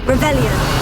Revelio.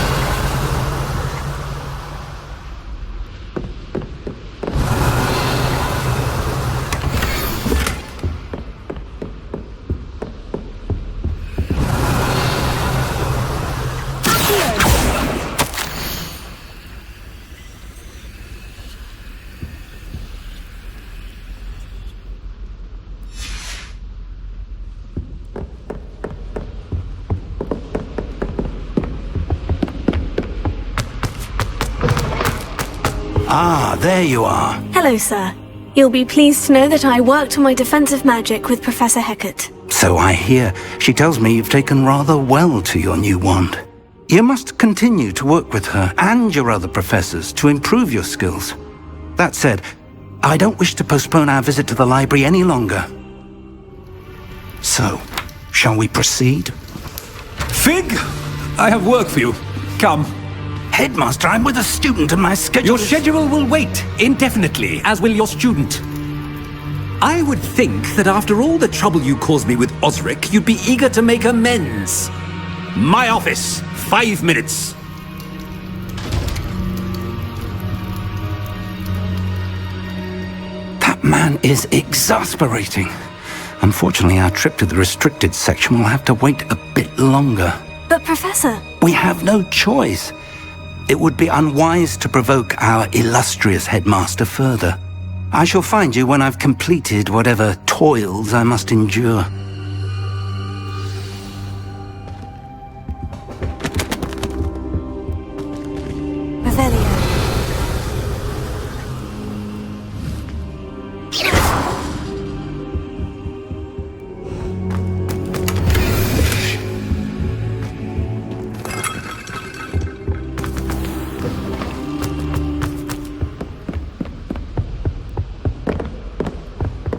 Ah, there you are. Hello, sir. You'll be pleased to know that I worked on my defensive magic with Professor Hecat. So I hear. She tells me you've taken rather well to your new wand. You must continue to work with her and your other professors to improve your skills. That said, I don't wish to postpone our visit to the library any longer. So, shall we proceed? Fig, I have work for you. Come. Headmaster, I'm with a student and my schedule Your schedule will wait indefinitely, as will your student. I would think that after all the trouble you caused me with Osric, you'd be eager to make amends. My office, 5 minutes. That man is exasperating. Unfortunately, our trip to the restricted section will have to wait a bit longer. But, Professor... We have no choice. It would be unwise to provoke our illustrious headmaster further. I shall find you when I've completed whatever toils I must endure. Revelio.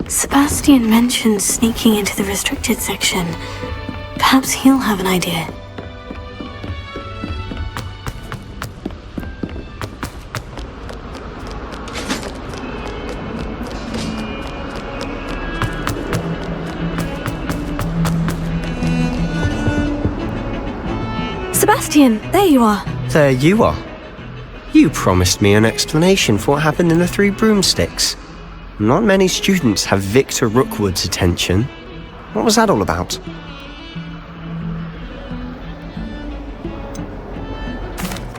Sebastian mentioned sneaking into the restricted section. Perhaps he'll have an idea. Sebastian, there you are. There you are. You promised me an explanation for what happened in the Three Broomsticks. Not many students have Victor Rookwood's attention. What was that all about?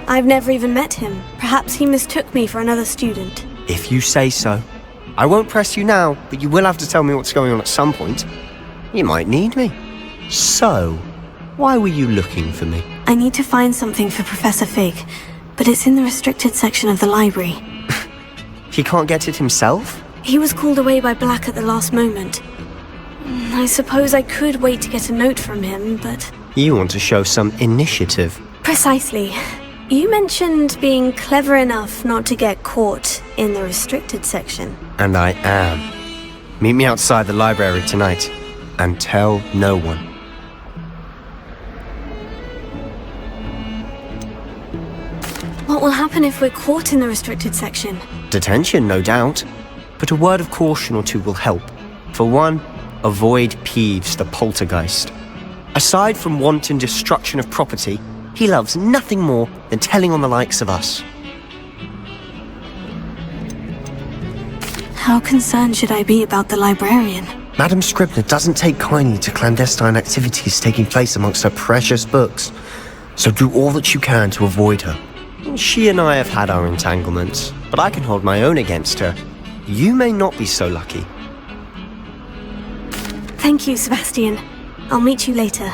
I've never even met him. Perhaps he mistook me for another student. If you say so. I won't press you now, but you will have to tell me what's going on at some point. You might need me. So, why were you looking for me? I need to find something for Professor Fig, but it's in the restricted section of the library. He can't get it himself? He was called away by Black at the last moment. I suppose I could wait to get a note from him, but... You want to show some initiative. Precisely. You mentioned being clever enough not to get caught in the restricted section. And I am. Meet me outside the library tonight, and tell no one. What will happen if we're caught in the restricted section? Detention, no doubt. But a word of caution or two will help. For one, avoid Peeves, the poltergeist. Aside from wanton destruction of property, he loves nothing more than telling on the likes of us. How concerned should I be about the librarian? Madam Scribner doesn't take kindly to clandestine activities taking place amongst her precious books, so do all that you can to avoid her. She and I have had our entanglements, but I can hold my own against her. You may not be so lucky. Thank you, Sebastian. I'll meet you later.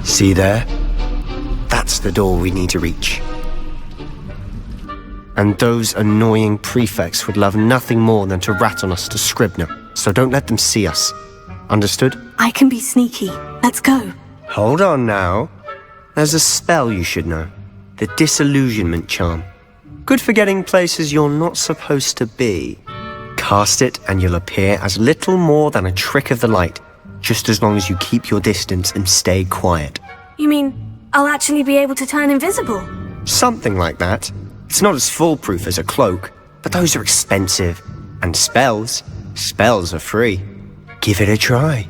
See there? That's the door we need to reach. And those annoying prefects would love nothing more than to rat on us to Scribner, so don't let them see us. Understood? I can be sneaky. Let's go. Hold on now. There's a spell you should know. The Disillusionment Charm. Good for getting places you're not supposed to be. Cast it and you'll appear as little more than a trick of the light, just as long as you keep your distance and stay quiet. You mean I'll actually be able to turn invisible. Something like that. It's not as foolproof as a cloak, but those are expensive. And spells are free. Give it a try.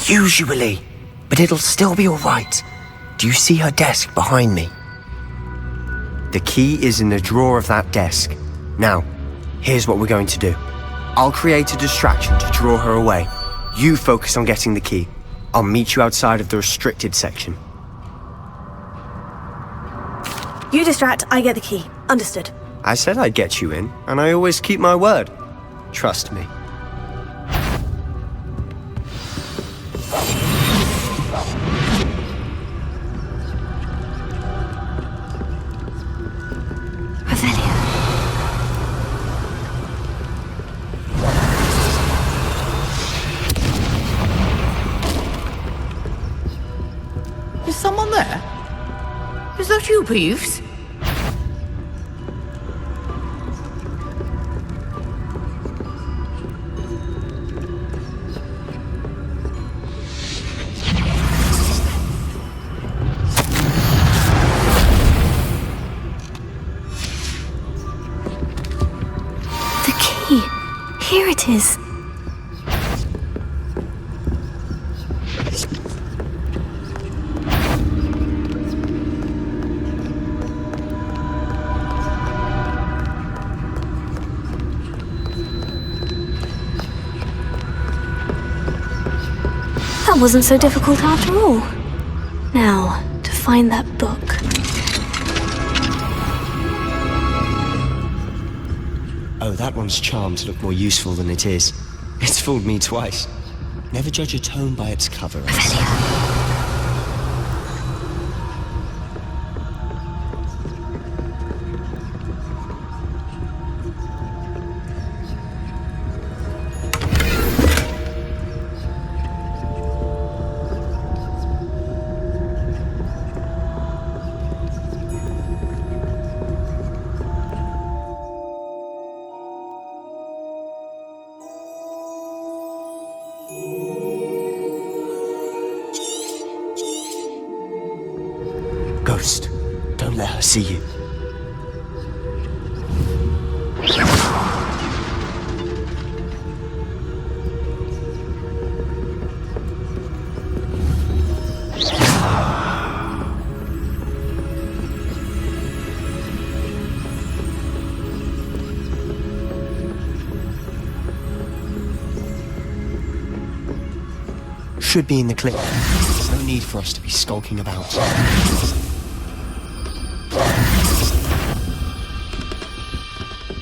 Usually, but it'll still be alright. Do you see her desk behind me? The key is in the drawer of that desk. Now, here's what we're going to do. I'll create a distraction to draw her away. You focus on getting the key. I'll meet you outside of the restricted section. You distract, I get the key. Understood. I said I'd get you in, and I always keep my word. Trust me. You, Peeves? The key. Here it is. That wasn't so difficult after all. Now, to find that book. Oh, that one's charmed to look more useful than it is. It's fooled me twice. Never judge a tome by its cover. Ghost, don't let her see you. Should be in the clip. There's no need for us to be skulking about.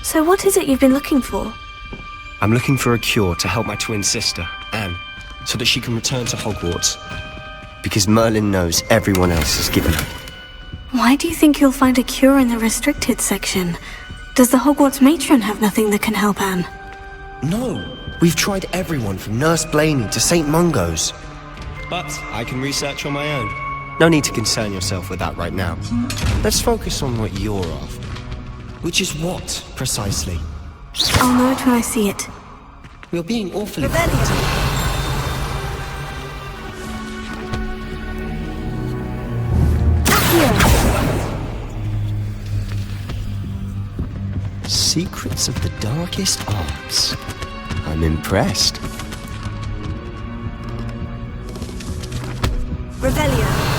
So what is it you've been looking for? I'm looking for a cure to help my twin sister, Anne, so that she can return to Hogwarts. Because Merlin knows everyone else has given up. Why do you think you'll find a cure in the restricted section? Does the Hogwarts matron have nothing that can help Anne? No. We've tried everyone from Nurse Blaney to St. Mungo's. But I can research on my own. No need to concern yourself with that right now. Let's focus on what you're after. Which is what, precisely? I'll know it when I see it. You're being awfully... Secrets of the darkest arts. I'm impressed. Revelio.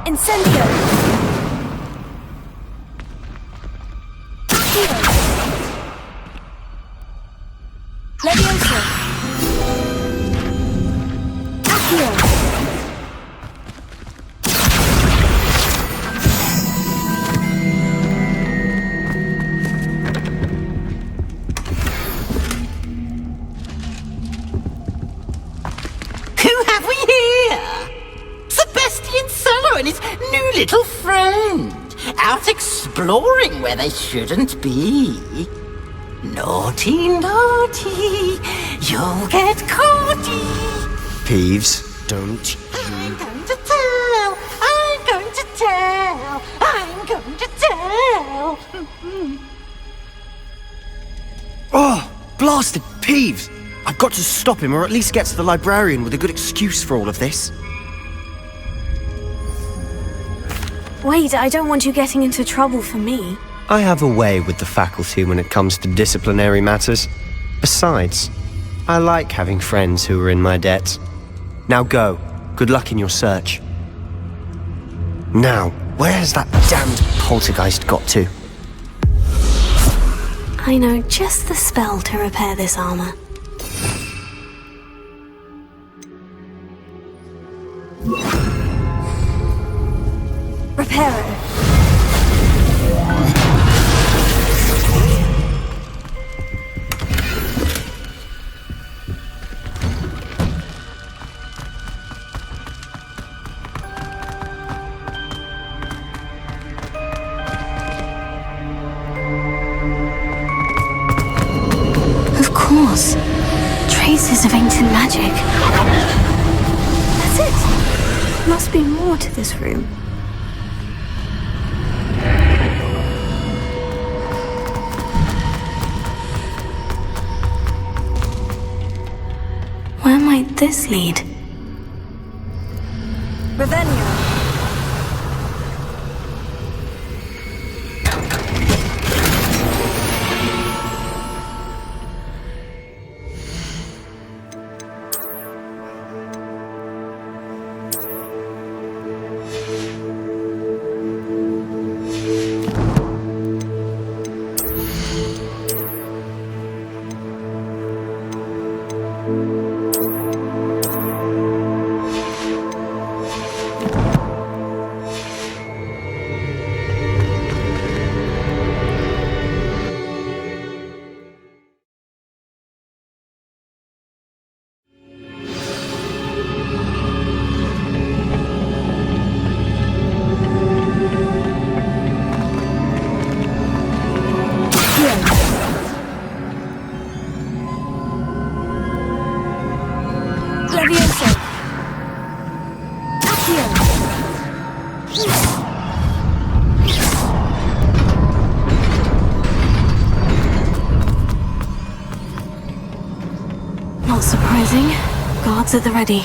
Incendio! Leviosa! Accio! Who have we here? Sebastian Solo and his new little friend. Out exploring where they shouldn't be. Naughty, naughty. You'll get caughty. Peeves, don't I'm going to tell. I'm going to tell. I'm going to tell. Oh, blasted Peeves! I've got to stop him, or at least get to the librarian with a good excuse for all of this. Wait, I don't want you getting into trouble for me. I have a way with the faculty when it comes to disciplinary matters. Besides, I like having friends who are in my debt. Now go. Good luck in your search. Now, where has that damned poltergeist got to? I know just the spell to repair this armor. Reparo. Of course. Traces of ancient magic. That's it. Must be more to this room. Where might this lead? Revelio. Not surprising. Guards at the ready.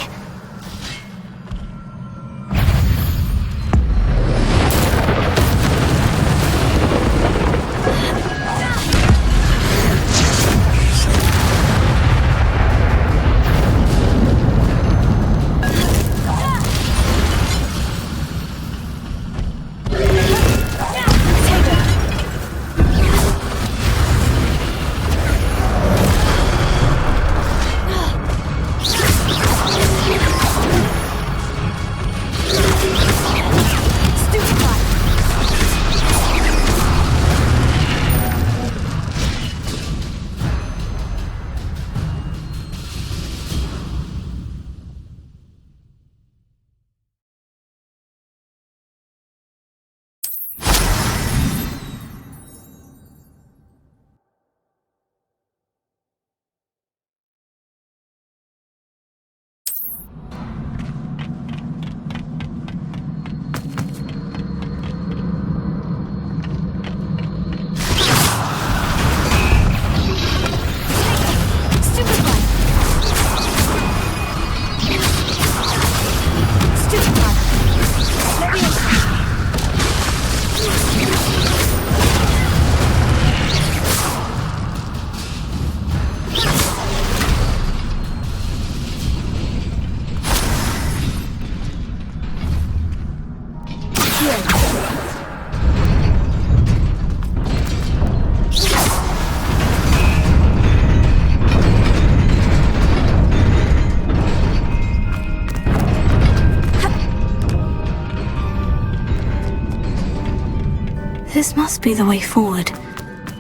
This must be the way forward.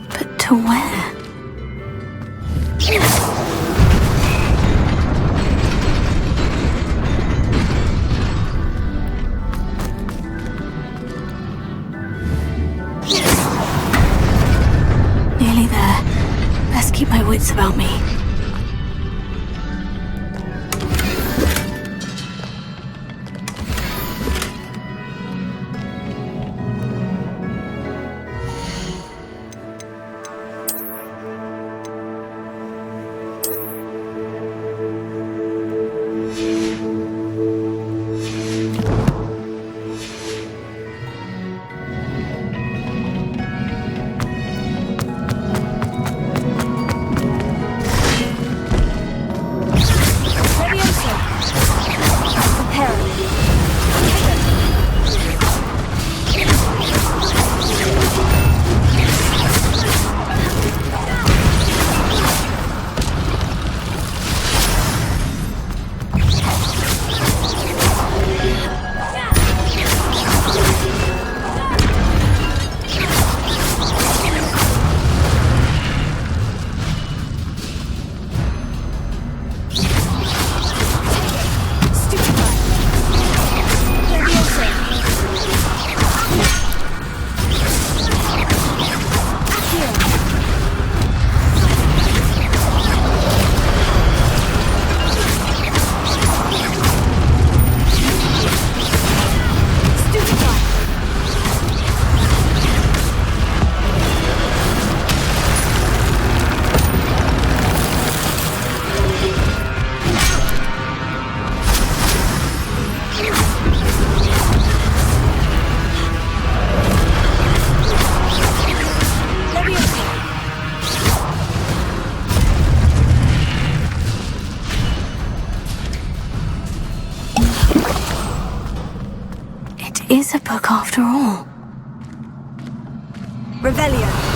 But to where? Nearly there. Best keep my wits about me. Is a book after all. Revelio.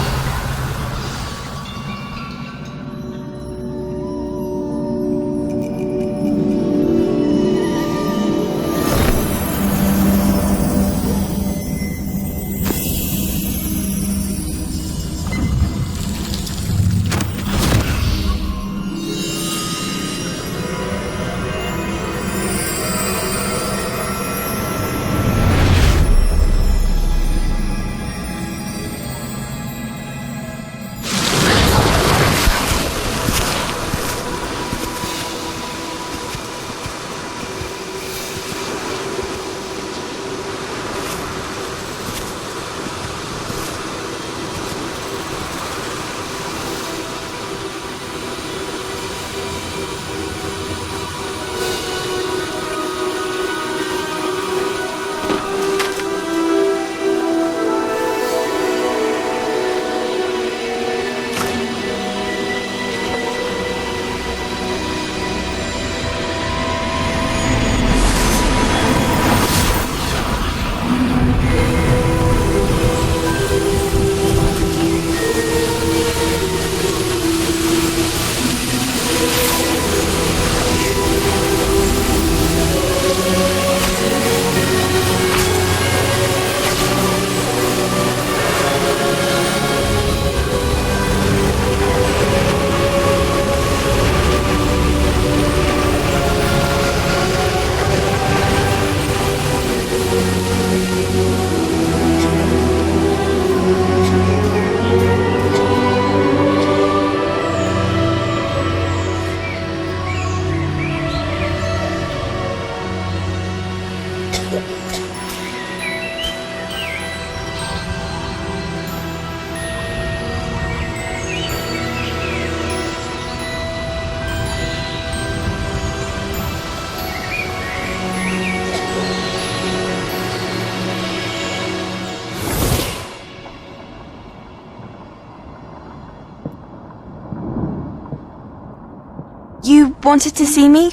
You wanted to see me?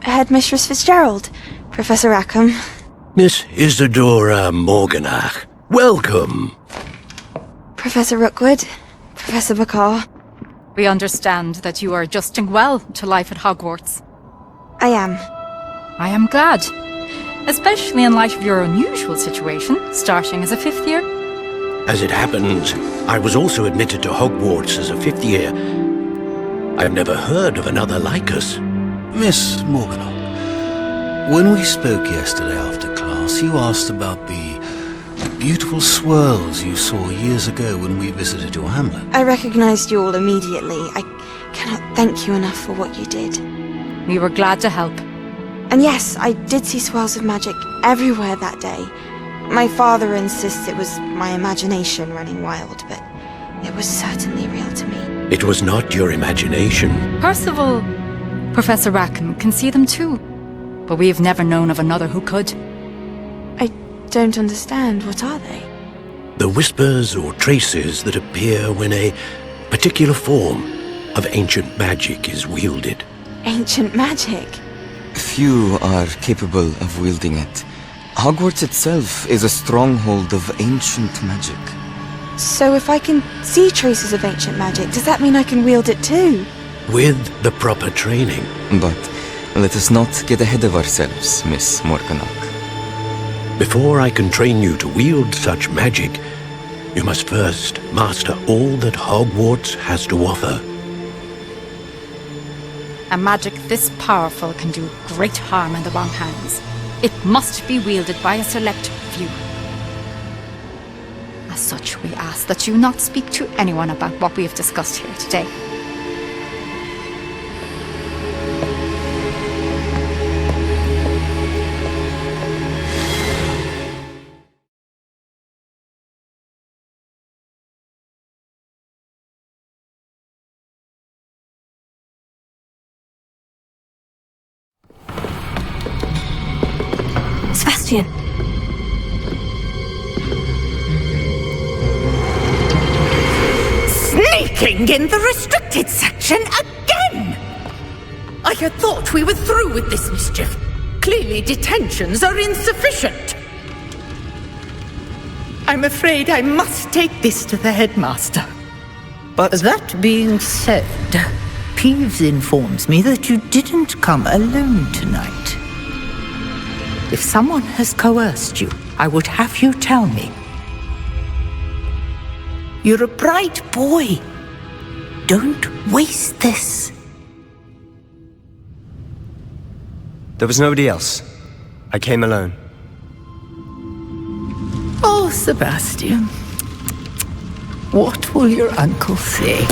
Headmistress Fitzgerald? Professor Rackham? Miss Isadora Morganach, welcome. Professor Rookwood? Professor Bakar? We understand that you are adjusting well to life at Hogwarts. I am. I am glad. Especially in light of your unusual situation, starting as a 5th year. As it happens, I was also admitted to Hogwarts as a 5th year. I've never heard of another like us. Miss Morganock, when we spoke yesterday after class, you asked about the beautiful swirls you saw years ago when we visited your hamlet. I recognized you all immediately. I cannot thank you enough for what you did. We were glad to help. And yes, I did see swirls of magic everywhere that day. My father insists it was my imagination running wild, but it was certainly real to me. It was not your imagination. Percival, Professor Rackham can see them too. But we have never known of another who could. I don't understand. What are they? The whispers or traces that appear when a particular form of ancient magic is wielded. Ancient magic? Few are capable of wielding it. Hogwarts itself is a stronghold of ancient magic. So if I can see traces of ancient magic, does that mean I can wield it too? With the proper training. But let us not get ahead of ourselves, Miss Morganock. Before I can train you to wield such magic, you must first master all that Hogwarts has to offer. A magic this powerful can do great harm in the wrong hands. It must be wielded by a select few. As such, we ask that you not speak to anyone about what we have discussed here today. Sebastian. Sneaking in the restricted section again! I had thought we were through with this mischief. Clearly detentions are insufficient. I'm afraid I must take this to the headmaster. But that being said, Peeves informs me that you didn't come alone tonight. If someone has coerced you, I would have you tell me. You're a bright boy. Don't waste this. There was nobody else. I came alone. Oh, Sebastian. What will your uncle say?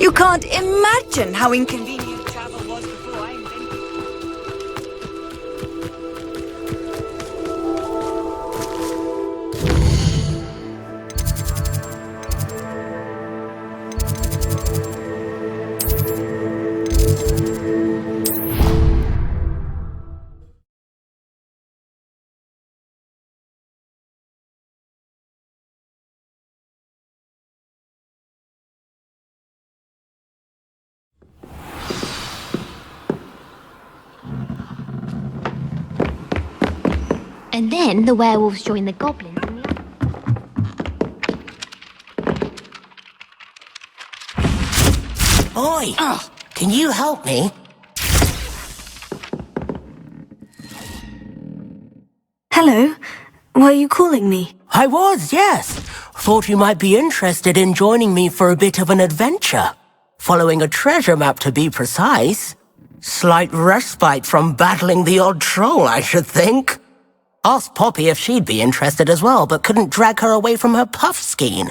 You can't imagine how inconvenient travel was before I invented it. And then the werewolves join the goblins. Oi! Can you help me? Hello. Were you calling me? I was, yes. Thought you might be interested in joining me for a bit of an adventure. Following a treasure map, to be precise. Slight respite from battling the odd troll, I should think. Asked Poppy if she'd be interested as well, but couldn't drag her away from her puff skein.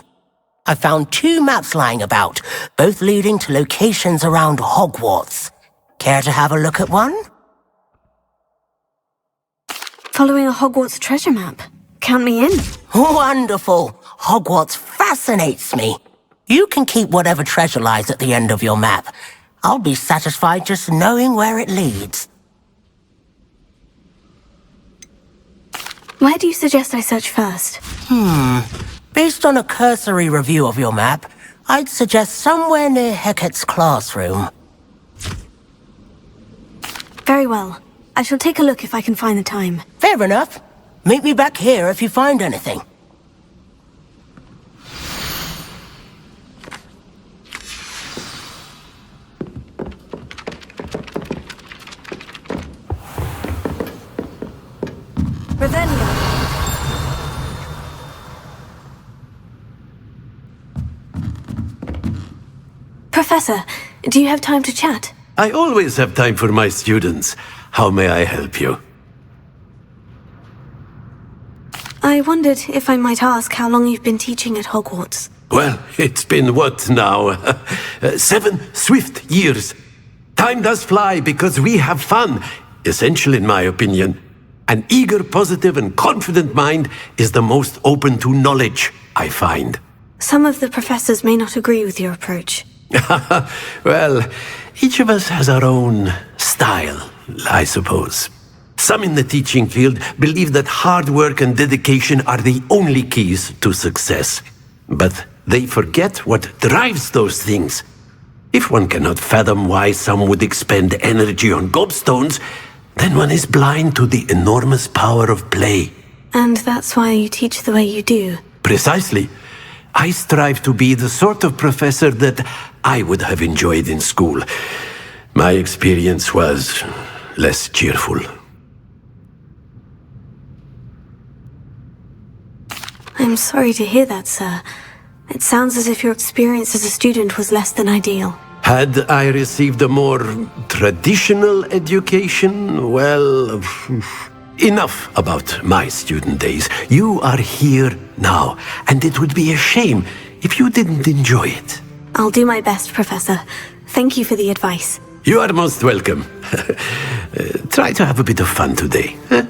I found 2 maps lying about, both leading to locations around Hogwarts. Care to have a look at one? Following a Hogwarts treasure map. Count me in. Wonderful! Hogwarts fascinates me. You can keep whatever treasure lies at the end of your map. I'll be satisfied just knowing where it leads. Where do you suggest I search first? Based on a cursory review of your map, I'd suggest somewhere near Hecat's classroom. Very well. I shall take a look if I can find the time. Fair enough. Meet me back here if you find anything. Revelio. Professor, do you have time to chat? I always have time for my students. How may I help you? I wondered if I might ask how long you've been teaching at Hogwarts. Well, it's been what now? 7 swift years. Time does fly because we have fun. Essential in my opinion. An eager, positive and confident mind is the most open to knowledge, I find. Some of the professors may not agree with your approach. Well, each of us has our own style, I suppose. Some in the teaching field believe that hard work and dedication are the only keys to success. But they forget what drives those things. If one cannot fathom why some would expend energy on gobstones, then one is blind to the enormous power of play. And that's why you teach the way you do. Precisely. I strive to be the sort of professor that I would have enjoyed in school. My experience was less cheerful. I'm sorry to hear that, sir. It sounds as if your experience as a student was less than ideal. Had I received a more traditional education, well, enough about my student days. You are here now, and it would be a shame if you didn't enjoy it. I'll do my best, Professor. Thank you for the advice. You are most welcome. Try to have a bit of fun today. Huh?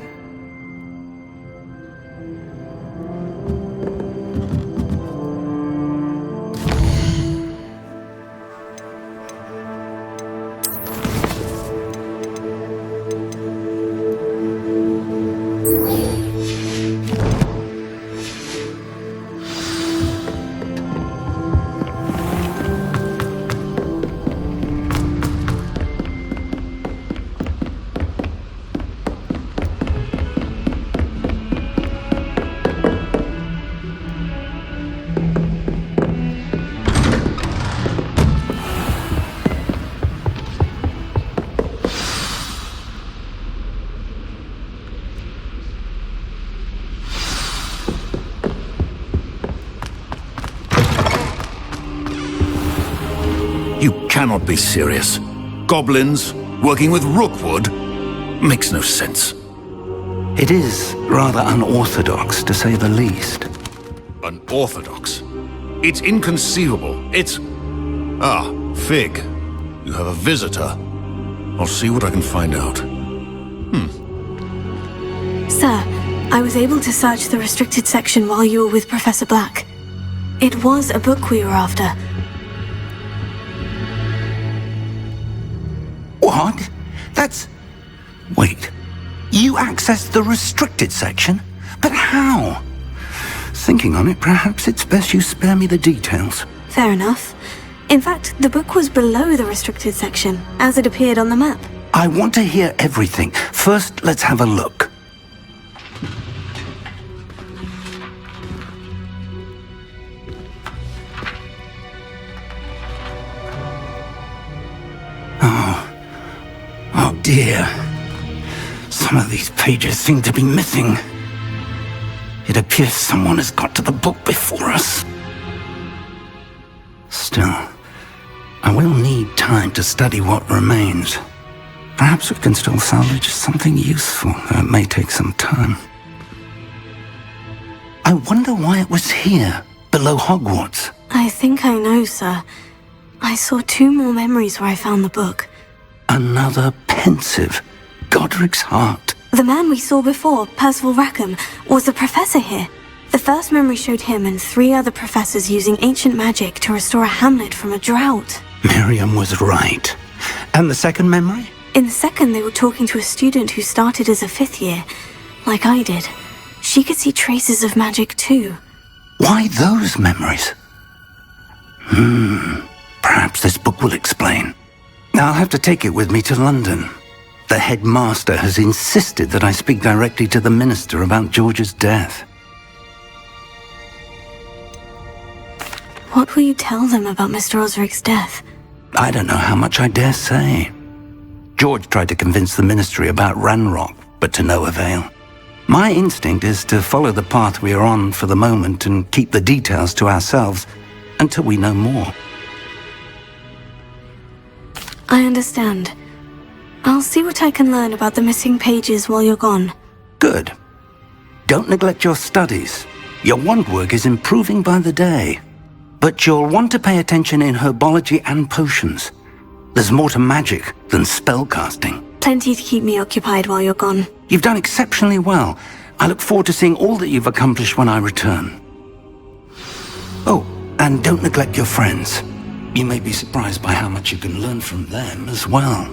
You cannot be serious. Goblins working with Rookwood? Makes no sense. It is rather unorthodox, to say the least. Unorthodox? It's inconceivable. It's... Ah, Fig. You have a visitor. I'll see what I can find out. Sir, I was able to search the restricted section while you were with Professor Black. It was a book we were after. What? That's... Wait. You accessed the restricted section? But how? Thinking on it, perhaps it's best you spare me the details. Fair enough. In fact, the book was below the restricted section, as it appeared on the map. I want to hear everything. First, let's have a look. Oh dear. Some of these pages seem to be missing. It appears someone has got to the book before us. Still, I will need time to study what remains. Perhaps we can still salvage something useful, though it may take some time. I wonder why it was here, below Hogwarts. I think I know, sir. I saw 2 more memories where I found the book. Another pensive. Godric's heart. The man we saw before, Percival Rackham, was the professor here. The first memory showed him and 3 other professors using ancient magic to restore a hamlet from a drought. Miriam was right. And the second memory? In the second, they were talking to a student who started as a 5th year, like I did. She could see traces of magic too. Why those memories? Perhaps this book will explain. I'll have to take it with me to London. The headmaster has insisted that I speak directly to the minister about George's death. What will you tell them about Mr. Osric's death? I don't know how much I dare say. George tried to convince the ministry about Ranrock, but to no avail. My instinct is to follow the path we are on for the moment and keep the details to ourselves until we know more. I understand. I'll see what I can learn about the missing pages while you're gone. Good. Don't neglect your studies. Your wand work is improving by the day. But you'll want to pay attention in herbology and potions. There's more to magic than spellcasting. Plenty to keep me occupied while you're gone. You've done exceptionally well. I look forward to seeing all that you've accomplished when I return. Oh, and don't neglect your friends. You may be surprised by how much you can learn from them as well.